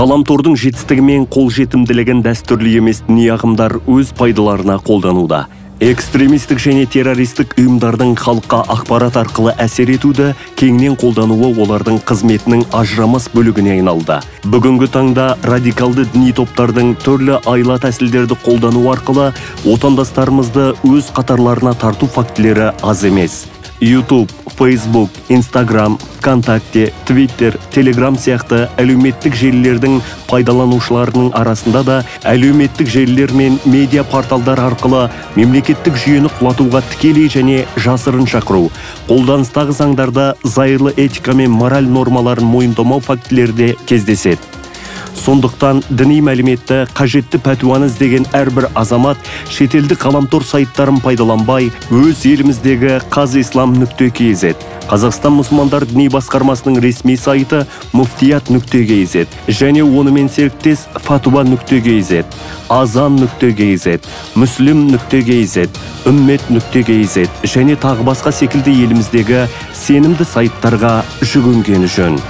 Ғаламтордың жетістігі мен қолжетімділігін дәстүрлі емес діни ағымдар өз пайдаларына қолдануда. Экстремистік және террористік ұйымдардың халыққа ақпарат арқылы әсер етуді кеңінен қолдануы олардың қызметінің ажырамас бөлігіне айналды. Бүгінгі таңда радикалды діни топтардың түрлі айла тәсілдерді қолдану арқылы отандастарымызды өз қатарларына тарту фактілері аз емес. YouTube, Facebook, Instagram, ВКонтакте, Twitter, Telegram сияқты әлеуметтік желілердің пайдаланушыларының арасында да әлеуметтік желілер мен медиа порталдар арқылы мемлекеттік жүйені құлатуға тікелей және жасырын шақыру, қолданыстағы заңдарда зайырлы этика мен мораль нормаларын мойындамау фактілері де кездеседі. Сондықтан діни мәліметті, қажетті пәтуаны іздеген әрбір азамат шетелдік ғаламтор сайттарын пайдаланбай, өз еліміздегі qaziislam.kz, Қазақстан мұсылмандар діни басқармасының ресми сайты muftiyat.kz және онымен серіктес fatwa.kz, azan.kz, muslim.kz, ummet.kz және тағы басқа секілді еліміздегі сенімді сайттарға жүгінгені жөн.